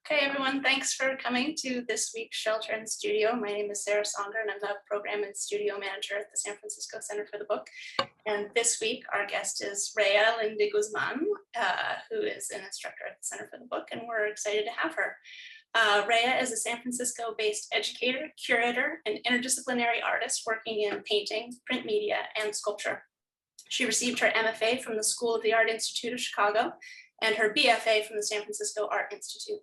Okay, everyone, thanks for coming to this week's Shelter in Studio. My name is Sarah Songer, and I'm the Program and Studio Manager at the San Francisco Center for the Book. And this week, our guest is Lynn Guzman, who is an instructor at the Center for the Book, and we're excited to have her. Rhea is a San Francisco-based educator, curator, and interdisciplinary artist working in painting, print media, and sculpture. She received her MFA from the School of the Art Institute of Chicago and her BFA from the San Francisco Art Institute.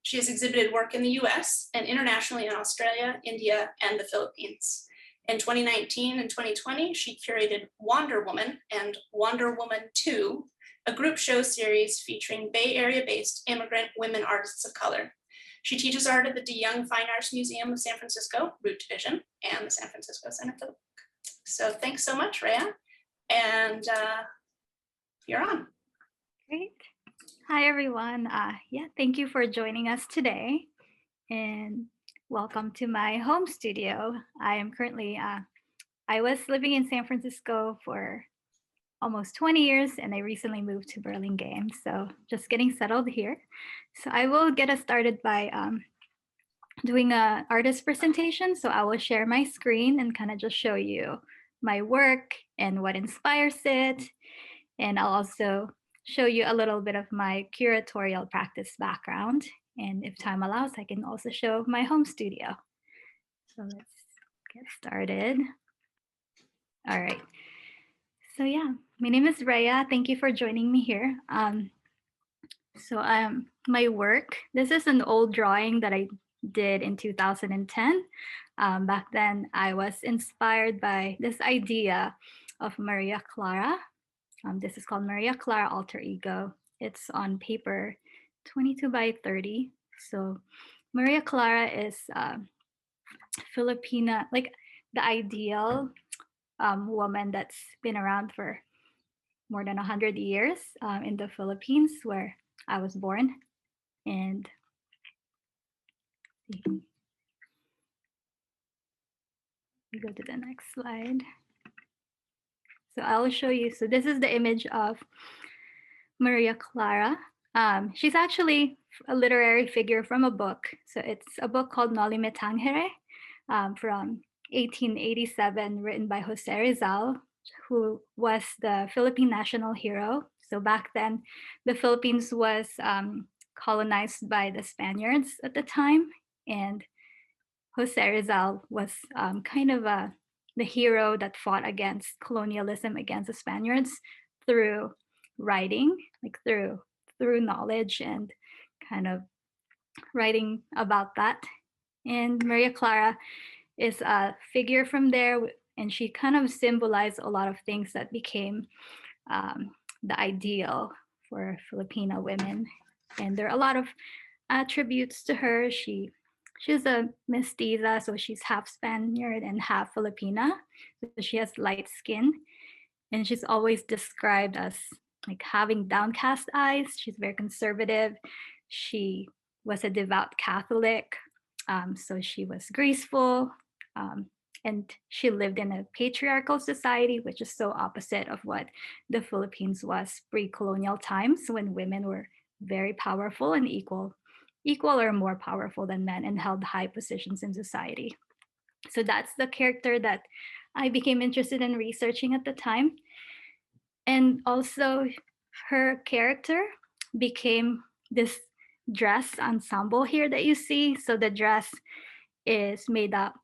She has exhibited work in the US and internationally in Australia, India, and the Philippines. In 2019 and 2020, she curated Wander Woman and Wander Woman 2, a group show series featuring Bay Area-based immigrant women artists of color. She teaches art at the DeYoung Fine Arts Museum of San Francisco, Root Division, and the San Francisco Center for the Book. So thanks so much, Rhea, and you're on. Great. Hi, everyone. Thank you for joining us today, and welcome to my home studio. I am currently, I was living in San Francisco for almost 20 years, and I recently moved to Burlingame, so just getting settled here. So I will get us started by doing an artist presentation. So I will share my screen and kind of just show you my work and what inspires it, and I'll also show you a little bit of my curatorial practice background. And if time allows, I can also show my home studio. So let's get started. All right. So yeah, my name is Rhea. Thank you for joining me here. My work, this is an old drawing that I did in 2010. Back then, I was inspired by this idea of Maria Clara. This is called Maria Clara Alter Ego. It's on paper 22 by 30. So Maria Clara is Filipina, like the ideal woman that's been around for more than 100 years in the Philippines, where I was born. And we go to the next slide. So I'll show you. So this is the image of Maria Clara. She's actually a literary figure from a book. So it's a book called Noli Me Tangere from 1887, written by Jose Rizal, who was the Philippine national hero. So back then, the Philippines was colonized by the Spaniards at the time. And Jose Rizal was the hero that fought against colonialism, against the Spaniards through writing, like through knowledge and kind of writing about that. And Maria Clara is a figure from there, and she kind of symbolized a lot of things that became the ideal for Filipina women. And there are a lot of attributes to her. She's a mestiza, so she's half Spaniard and half Filipina. So she has light skin, and she's always described as like having downcast eyes. She's very conservative. She was a devout Catholic, so she was graceful, and she lived in a patriarchal society, which is so opposite of what the Philippines was pre-colonial times, when women were very powerful and equal or more powerful than men and held high positions in society. So that's the character that I became interested in researching at the time. And also her character became this dress ensemble here that you see. So the dress is made up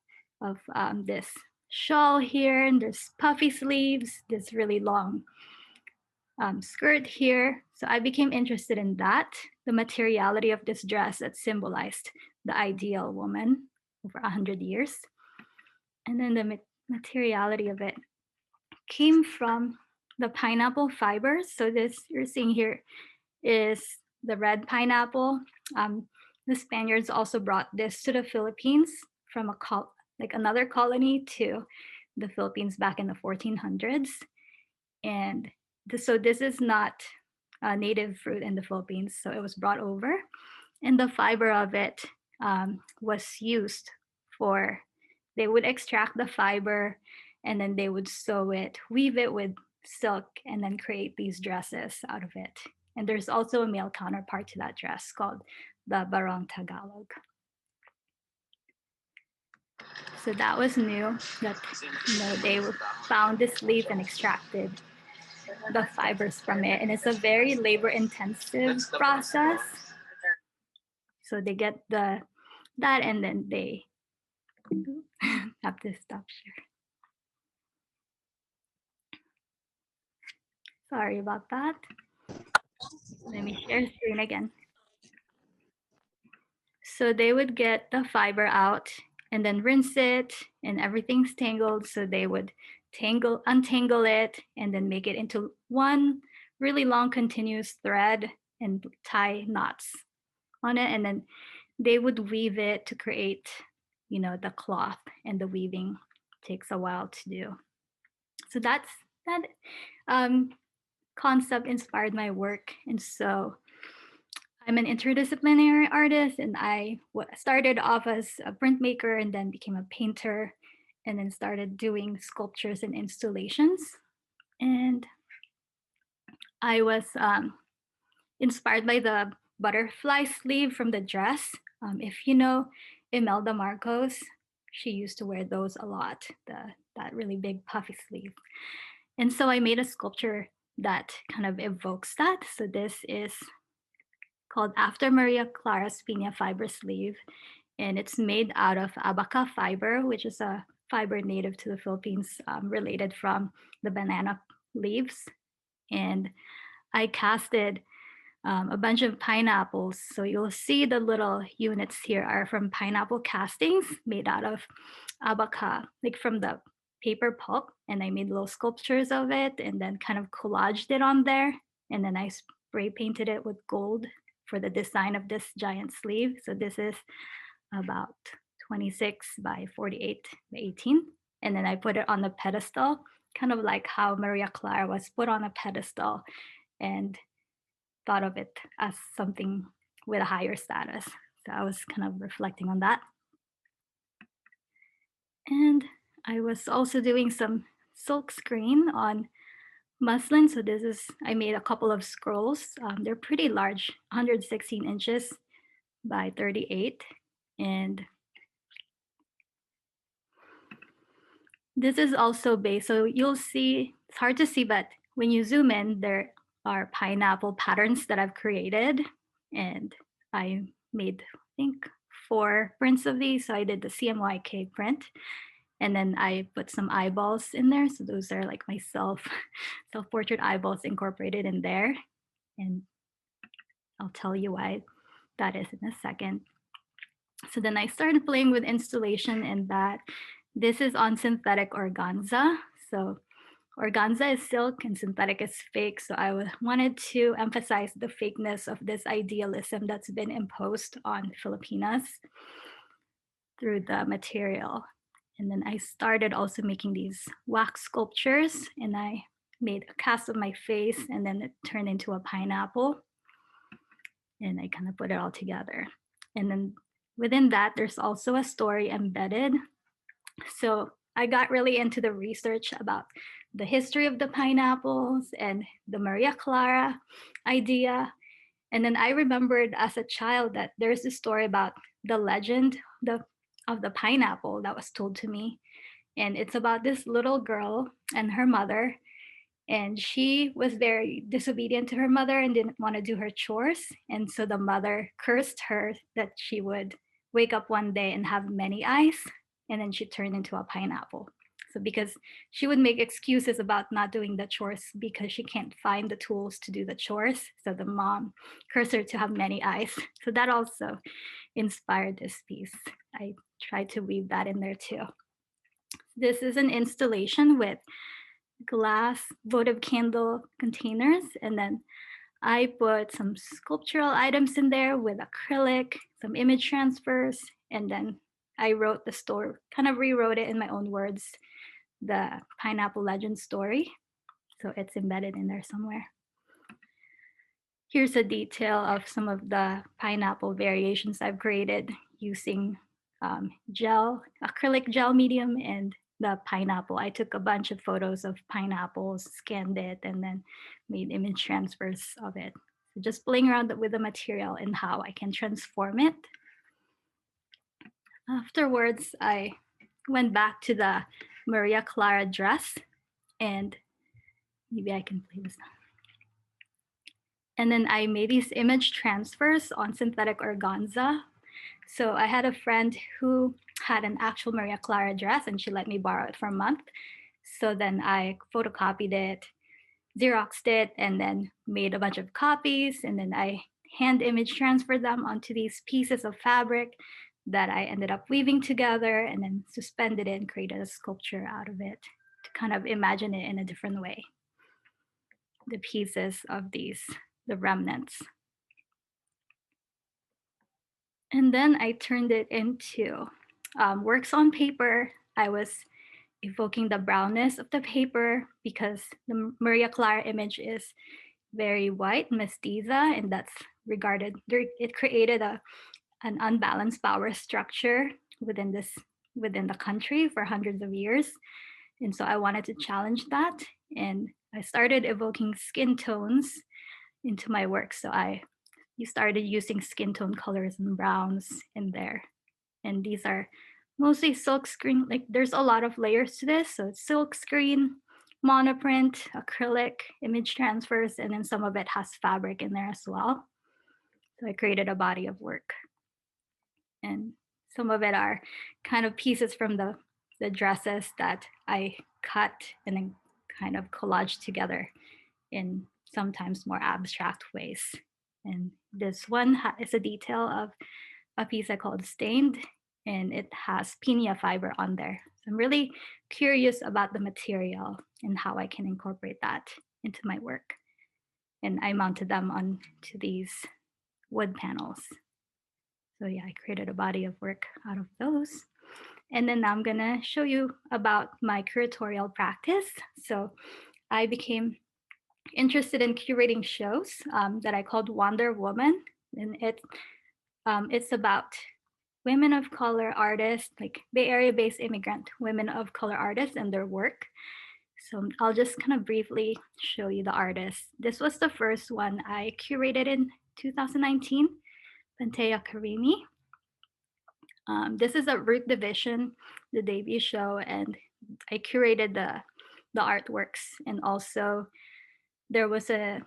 of this shawl here, and there's puffy sleeves, this really long skirt here. So I became interested in that, the materiality of this dress that symbolized the ideal woman over 100 years. And then the materiality of it came from the pineapple fibers. So this you're seeing here is the red pineapple. The Spaniards also brought this to the Philippines from another colony to the Philippines back in the 1400s. And so this is not a native fruit in the Philippines, so it was brought over. And the fiber of it was used for, they would extract the fiber, and then they would sew it, weave it with silk, and then create these dresses out of it. And there's also a male counterpart to that dress called the Barong Tagalog. So that was new, that they found this leaf and extracted the fibers from it. And it's a very labor intensive process. So they get that and then they have to stop share. Sorry about that. Let me share screen again. So they would get the fiber out and then rinse it and everything's tangled. So they would untangle it and then make it into one really long continuous thread and tie knots on it. And then they would weave it to create, the cloth, and the weaving takes a while to do. So that concept inspired my work. And so I'm an interdisciplinary artist, and I started off as a printmaker and then became a painter and then started doing sculptures and installations. And I was inspired by the butterfly sleeve from the dress. If you know Imelda Marcos, she used to wear those a lot, that really big puffy sleeve. And so I made a sculpture that kind of evokes that. So this is called After Maria Clara's Piña fiber sleeve. And it's made out of abaca fiber, which is a fiber native to the Philippines, related from the banana leaves. And I casted a bunch of pineapples. So you'll see the little units here are from pineapple castings made out of abaca, like from the paper pulp. And I made little sculptures of it and then kind of collaged it on there. And then I spray painted it with gold for the design of this giant sleeve. So this is about 26 by 48 by 18. And then I put it on the pedestal, kind of like how Maria Clara was put on a pedestal, and thought of it as something with a higher status. So I was kind of reflecting on that. And I was also doing some silk screen on muslin. So I made a couple of scrolls. They're pretty large, 116 inches by 38. And this is also based, so you'll see, it's hard to see, but when you zoom in, there are pineapple patterns that I've created. And I made, I think, 4 prints of these. So I did the CMYK print. And then I put some eyeballs in there. So those are like my self-portrait eyeballs incorporated in there. And I'll tell you why that is in a second. So then I started playing with installation, and that this is on synthetic organza. So organza is silk and synthetic is fake. So I wanted to emphasize the fakeness of this idealism that's been imposed on Filipinas through the material. And then I started also making these wax sculptures, and I made a cast of my face, and then it turned into a pineapple. And I kind of put it all together. And then within that, there's also a story embedded. So I got really into the research about the history of the pineapples and the Maria Clara idea. And then I remembered as a child that there's this story about the legend of the pineapple that was told to me. And it's about this little girl and her mother. And she was very disobedient to her mother and didn't want to do her chores. And so the mother cursed her that she would wake up one day and have many eyes, and then she turned into a pineapple. So because she would make excuses about not doing the chores because she can't find the tools to do the chores. So the mom cursed her to have many eyes. So that also inspired this piece. I tried to weave that in there too. This is an installation with glass votive candle containers, and then I put some sculptural items in there with acrylic, some image transfers, and then I wrote the story, kind of rewrote it in my own words, the pineapple legend story. So it's embedded in there somewhere. Here's a detail of some of the pineapple variations I've created using acrylic gel medium and the pineapple. I took a bunch of photos of pineapples, scanned it, and then made image transfers of it. So just playing around with the material and how I can transform it. Afterwards, I went back to the Maria Clara dress, and maybe I can play this now. And then I made these image transfers on synthetic organza. So I had a friend who had an actual Maria Clara dress, and she let me borrow it for a month. So then I photocopied it, Xeroxed it, and then made a bunch of copies. And then I hand image transferred them onto these pieces of fabric that I ended up weaving together, and then suspended it and created a sculpture out of it to kind of imagine it in a different way. The pieces of these, the remnants. And then I turned it into works on paper. I was evoking the brownness of the paper because the Maria Clara image is very white, mestiza, and that's regarded, it created an unbalanced power structure within the country for hundreds of years. And so I wanted to challenge that. And I started evoking skin tones into my work. So you started using skin tone colors and browns in there. And these are mostly silk screen. Like there's a lot of layers to this. So it's silk screen, monoprint, acrylic, image transfers, and then some of it has fabric in there as well. So I created a body of work. And some of it are kind of pieces from the dresses that I cut and then kind of collaged together in sometimes more abstract ways. And this one is a detail of a piece I called Stained, and it has piña fiber on there. So I'm really curious about the material and how I can incorporate that into my work. And I mounted them onto these wood panels. So yeah, I created a body of work out of those. And then I'm gonna show you about my curatorial practice. So I became interested in curating shows that I called Wonder Woman. And it's about women of color artists, like Bay Area-based immigrant women of color artists and their work. So I'll just kind of briefly show you the artists. This was the first one I curated in 2019, Pantea Karimi. This is a Root Division, the debut show, and I curated the artworks. And also there was a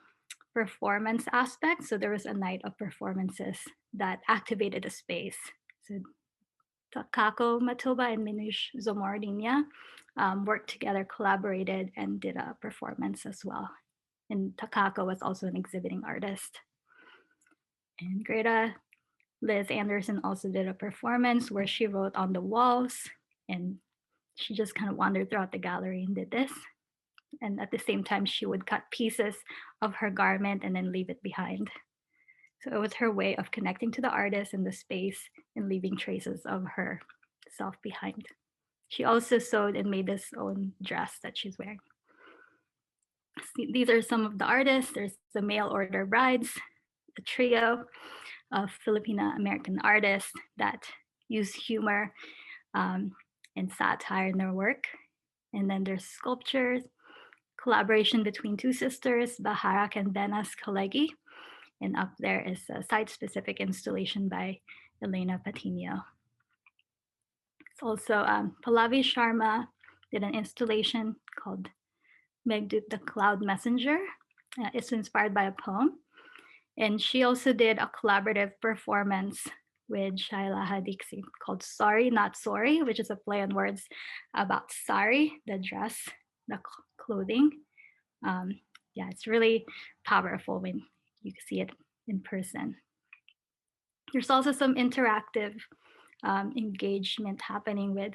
performance aspect. So there was a night of performances that activated a space. So Takako Matoba and Minush Zomordinia worked together, collaborated, and did a performance as well. And Takako was also an exhibiting artist. And Greta Liz Anderson also did a performance where she wrote on the walls, and she just kind of wandered throughout the gallery and did this. And at the same time, she would cut pieces of her garment and then leave it behind. So it was her way of connecting to the artist and the space and leaving traces of herself behind. She also sewed and made this own dress that she's wearing. These are some of the artists. There's the Mail Order Brides, a trio of Filipina American artists that use humor and satire in their work. And then there's sculptures, collaboration between two sisters, Baharak and Benas Kalegi. And up there is a site-specific installation by Elena Patino. It's also Pallavi Sharma did an installation called Megdut the Cloud Messenger. It's inspired by a poem. And she also did a collaborative performance with Shaila Hadiksi called Sorry Not Sorry, which is a play on words about sari, the dress, the clothing. Yeah, it's really powerful when you see it in person. There's also some interactive engagement happening with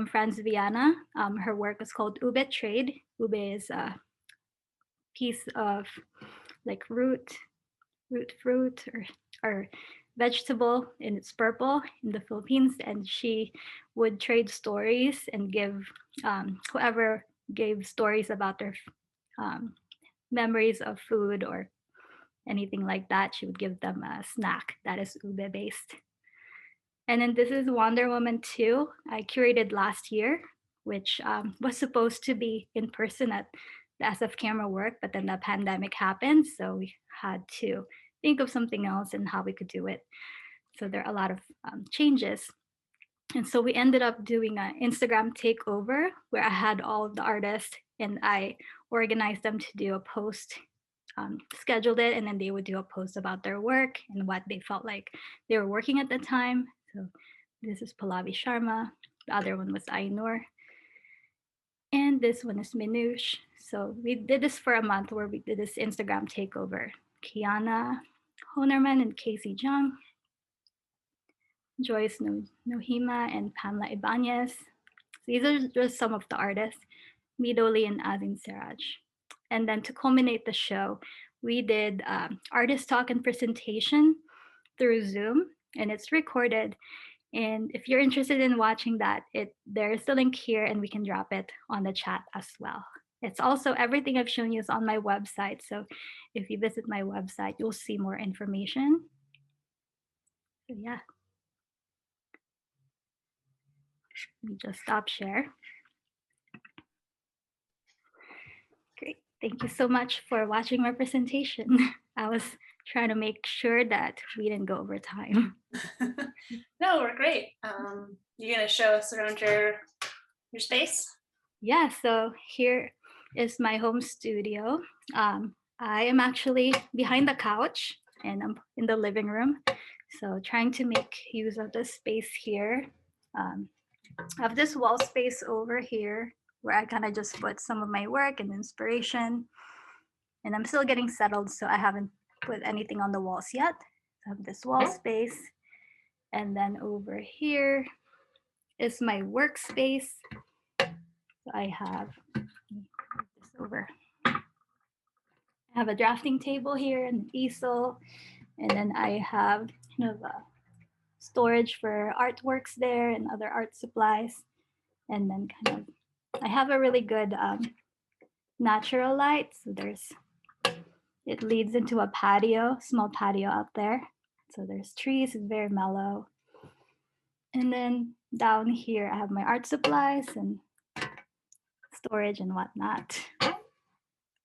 Franz Viana. Her work is called Ube Trade. Ube is a piece of like root fruit or vegetable, and it's purple in the Philippines. And she would trade stories and give whoever gave stories about their memories of food or anything like that, she would give them a snack that is ube based. And then this is Wonder Woman 2. I curated last year, which was supposed to be in person at the SF camera work, but then the pandemic happened. So we had to think of something else and how we could do it. So there are a lot of changes. And so we ended up doing an Instagram takeover where I had all of the artists and I organized them to do a post, scheduled it, and then they would do a post about their work and what they felt like they were working at the time. So this is Pallavi Sharma. The other one was Ainur. And this one is Minush. So we did this for a month where we did this Instagram takeover. Kiana Honerman and Casey Jung, Joyce Nohima and Pamela Ibanez. These are just some of the artists, Midoli and Azin Siraj. And then to culminate the show, we did artist talk and presentation through Zoom, and it's recorded. And if you're interested in watching that, there's the link here, and we can drop it on the chat as well. It's also everything I've shown you is on my website. So if you visit my website, you'll see more information. So yeah. Let me just stop share. Great. Thank you so much for watching my presentation. I was trying to make sure that we didn't go over time. No, we're great. You're gonna show us around your space? Yeah, so here is my home studio. I am actually behind the couch and I'm in the living room. So trying to make use of the space here. I have this wall space over here where I kind of just put some of my work and inspiration. And I'm still getting settled, so I haven't put anything on the walls yet. I have this wall space. And then over here is my workspace. So I have this over. I have a drafting table here and an easel. And then I have kind of a storage for artworks there and other art supplies. And then kind of, I have a really good natural light. So it leads into a patio, small patio out there. So there's trees, it's very mellow. And then down here, I have my art supplies and storage and whatnot.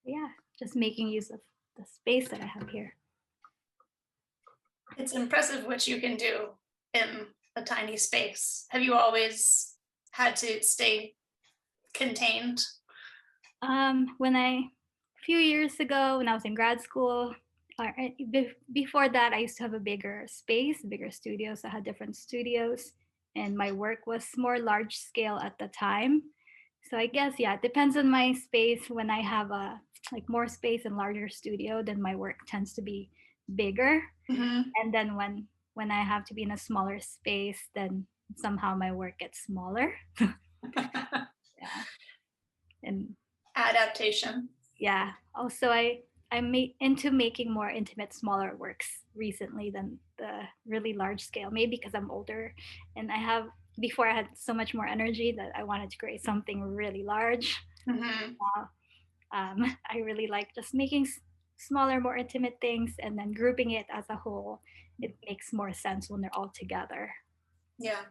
Yeah, just making use of the space that I have here. It's impressive what you can do in a tiny space. Have you always had to stay contained? A few years ago, when I was in grad school, before that, I used to have a bigger space, bigger studio. So I had different studios, and my work was more large scale at the time. So I guess, yeah, it depends on my space. When I have a more space and larger studio, then my work tends to be bigger. Mm-hmm. And then when I have to be in a smaller space, then somehow my work gets smaller. Yeah. And adaptation. Yeah. Also, I'm into making more intimate, smaller works recently than the really large scale. Maybe because I'm older, and before I had so much more energy that I wanted to create something really large. Mm-hmm. I really like just making smaller, more intimate things, and then grouping it as a whole. It makes more sense when they're all together. Yeah.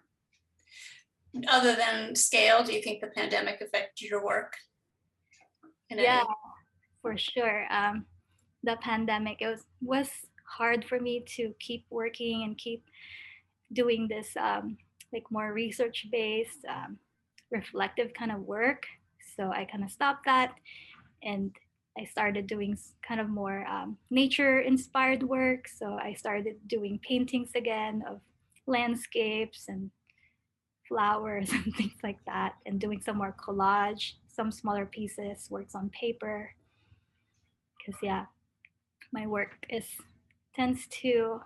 Other than scale, do you think the pandemic affected your work? Yeah, for sure. The pandemic, it was hard for me to keep working and keep doing this more research-based, reflective kind of work. So I kind of stopped that, and I started doing kind of more nature-inspired work. So I started doing paintings again of landscapes and flowers and things like that, and doing some more collage, some smaller pieces, works on paper. Because yeah, my work tends to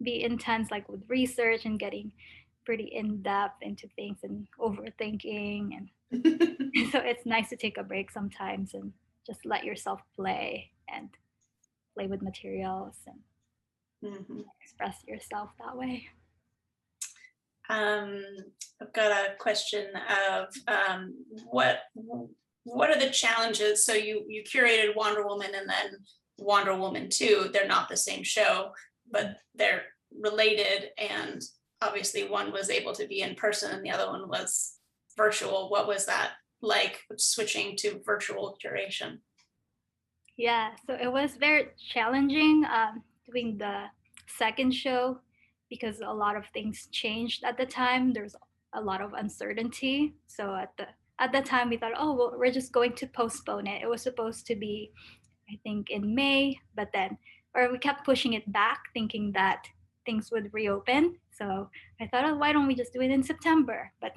be intense, like with research and getting pretty in-depth into things and overthinking. And so it's nice to take a break sometimes and just let yourself play with materials and express yourself that way. I've got a question of what are the challenges? So you curated Wonder Woman and then Wonder Woman 2. They're not the same show, but they're related, and obviously one was able to be in person and the other one was virtual. What was that like, switching to virtual curation? Yeah, so it was very challenging doing the second show because a lot of things changed at the time. There's a lot of uncertainty. So at the time we thought, oh, well, we're just going to postpone it. It was supposed to be, I think, in May, but then, or we kept pushing it back, thinking that things would reopen. So I thought, oh, why don't we just do it in September? But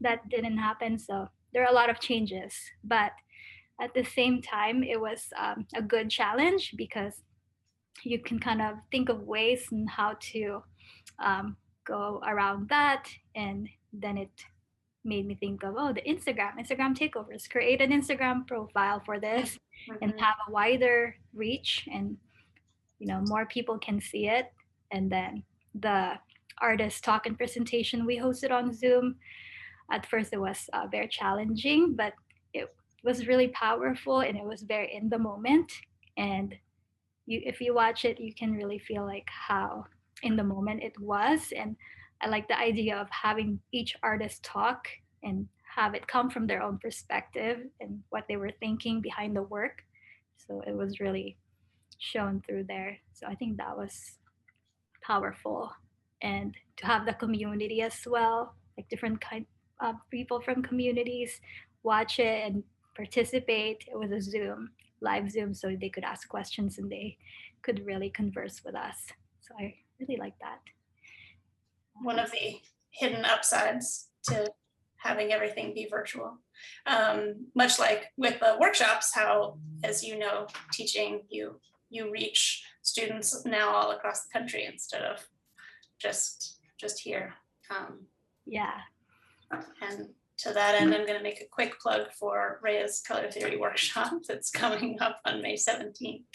that didn't happen. So there are a lot of changes. But at the same time, it was a good challenge because you can kind of think of ways and how to go around that. And then it made me think of, oh, the Instagram takeovers, create an Instagram profile for this and Mhm. have a wider reach, and more people can see it. And then the artist talk and presentation we hosted on Zoom, at first it was very challenging, but it was really powerful and it was very in the moment. And if you watch it, you can really feel like how in the moment it was. And I like the idea of having each artist talk and have it come from their own perspective and what they were thinking behind the work. So it was really shown through there. So I think that was powerful. And to have the community as well, like different kind of people from communities watch it and participate. It was a Zoom, live Zoom, so they could ask questions and they could really converse with us. So I really like that. One of the hidden upsides to having everything be virtual. Much like with the workshops, how, as you know, teaching, you reach students now all across the country instead of just here. Yeah. And to that end, I'm going to make a quick plug for Rhea's color theory workshop that's coming up on May 17th.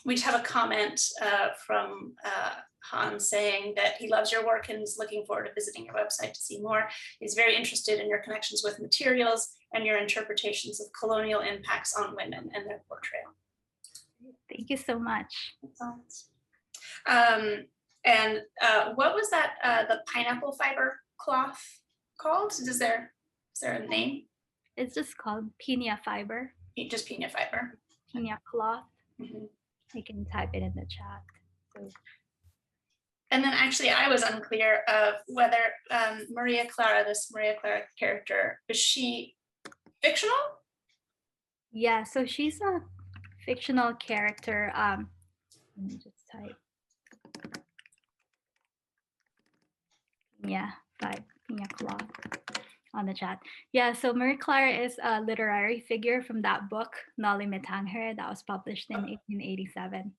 We just have a comment from Han saying that he loves your work and is looking forward to visiting your website to see more. He's very interested in your connections with materials and your interpretations of colonial impacts on women and their portrayal. Thank you so much. And what was that, the pineapple fiber cloth called? Is there a name? It's just called piña fiber. Just piña fiber. Piña cloth. Mm-hmm. I can type it in the chat. So. And then actually I was unclear of whether Maria Clara character, is she fictional? Yeah, so she's a fictional character. Let me just type. Yeah, piña cloth on the chat. Yeah, so Maria Clara is a literary figure from that book, Noli Me Tangere, that was published in 1887.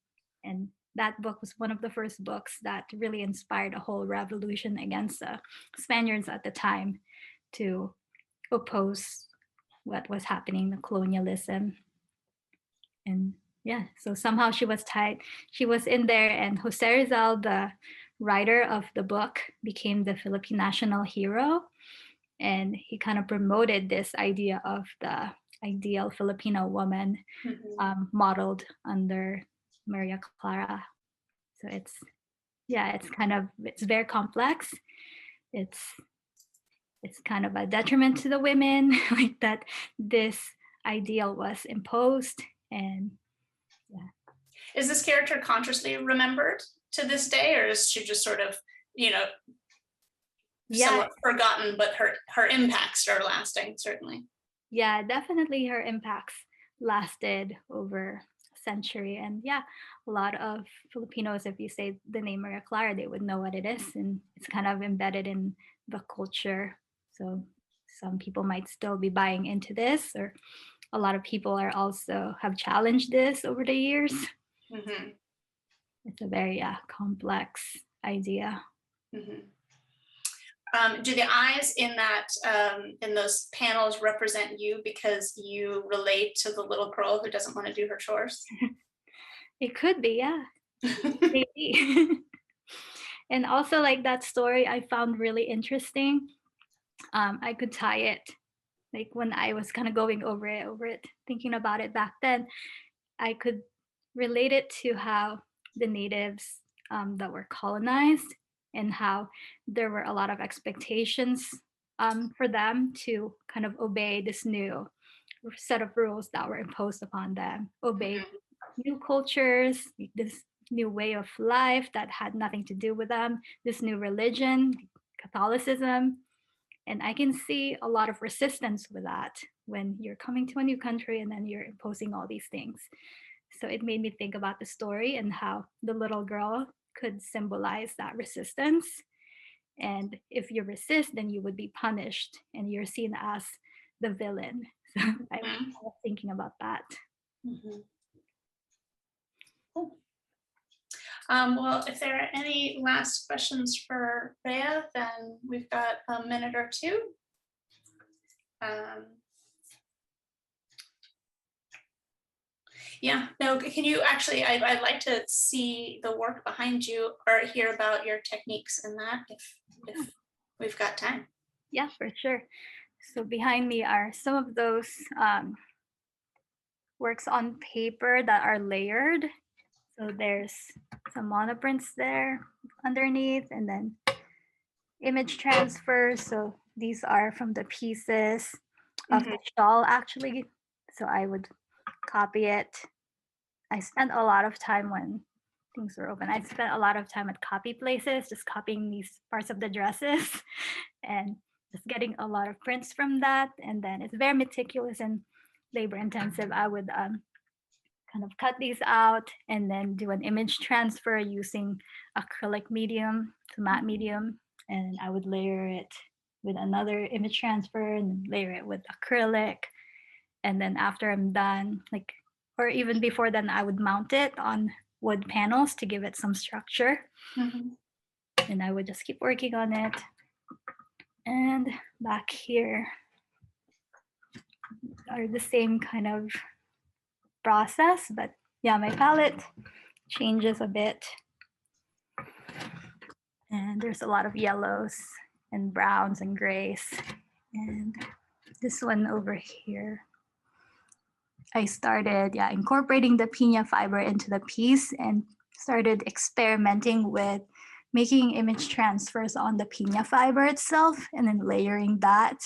And that book was one of the first books that really inspired a whole revolution against the Spaniards at the time to oppose what was happening, the colonialism. And yeah, so somehow she was tied. She was in there, and Jose Rizal, the writer of the book, became the Philippine national hero. And he kind of promoted this idea of the ideal Filipino woman, modeled under Maria Clara. So it's very complex. It's kind of a detriment to the women, like that this ideal was imposed. And yeah. Is this character consciously remembered to this day, or is she just sort of, somewhat forgotten, but her impacts are lasting, certainly? Yeah, definitely her impacts lasted over a century. And yeah, a lot of Filipinos, if you say the name Maria Clara, they would know what it is. And it's kind of embedded in the culture. So some people might still be buying into this, or a lot of people are also have challenged this over the years. Mm-hmm. It's a very complex idea. Mm-hmm. Do the eyes in that in those panels represent you because you relate to the little girl who doesn't want to do her chores? It could be, yeah. Maybe. And also, like, that story I found really interesting. I could tie it, like when I was kind of going over it, thinking about it back then, I could relate it to how the natives that were colonized, and how there were a lot of expectations for them to kind of obey this new set of rules that were imposed upon them, obey new cultures, this new way of life that had nothing to do with them, this new religion, Catholicism. And I can see a lot of resistance with that when you're coming to a new country and then you're imposing all these things. So it made me think about the story and how the little girl could symbolize that resistance. And if you resist, then you would be punished and you're seen as the villain. So I was thinking about that. Cool. Well, if there are any last questions for Rhea, then we've got a minute or two. Yeah, no, can you actually, I'd like to see the work behind you or hear about your techniques in that if we've got time. Yeah, for sure. So behind me are some of those works on paper that are layered. So there's some monoprints there underneath, and then image transfer. So these are from the pieces of the shawl, actually. So I would copy it. I spent a lot of time when things were open. I spent a lot of time at copy places, just copying these parts of the dresses and just getting a lot of prints from that. And then it's very meticulous and labor intensive. I would kind of cut these out and then do an image transfer using acrylic medium to matte medium. And I would layer it with another image transfer and layer it with acrylic. And then after I'm done, like, or even before then, I would mount it on wood panels to give it some structure. And I would just keep working on it. And back here are the same kind of process, but yeah, my palette changes a bit. And there's a lot of yellows and browns and grays. And this one over here, I started incorporating the piña fiber into the piece and started experimenting with making image transfers on the piña fiber itself and then layering that,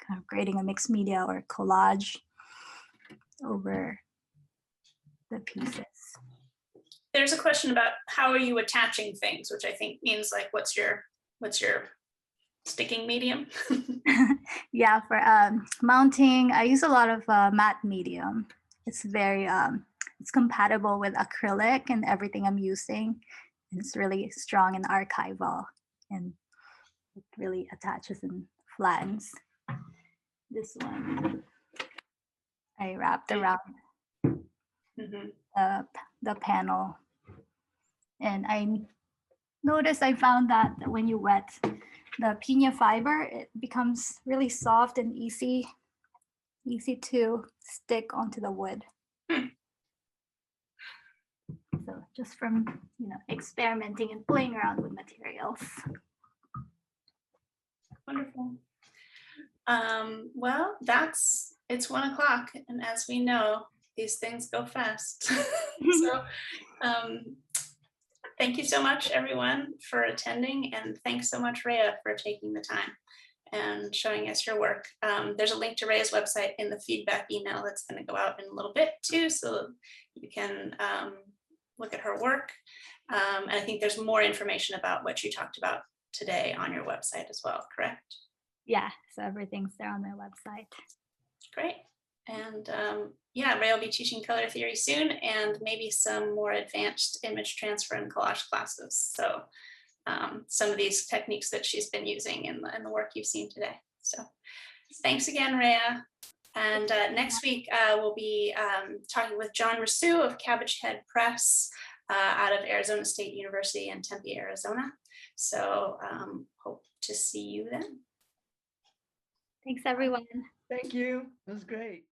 kind of creating a mixed media or collage over the pieces. There's a question about how are you attaching things, which I think means like what's your sticking medium? Yeah, for mounting, I use a lot of matte medium. It's very it's compatible with acrylic and everything I'm using. And it's really strong and archival, and it really attaches and flattens. This one I wrapped around the panel, and I noticed I found that when you wet the piña fiber, it becomes really soft and easy to stick onto the wood. So just from experimenting and playing around with materials. Wonderful. Well, it's 1 o'clock, and as we know, these things go fast. So thank you so much, everyone, for attending, and thanks so much, Rhea, for taking the time and showing us your work. There's a link to Rhea's website in the feedback email that's going to go out in a little bit too, so you can look at her work. And I think there's more information about what you talked about today on your website as well, correct? Yeah, so everything's there on my website. Great. And yeah, Ray will be teaching color theory soon, and maybe some more advanced image transfer and collage classes. So some of these techniques that she's been using in the work you've seen today. So thanks again, Rhea. And next week, we'll be talking with John Rousseau of Cabbage Head Press out of Arizona State University in Tempe, Arizona. So hope to see you then. Thanks, everyone. Thank you. It was great.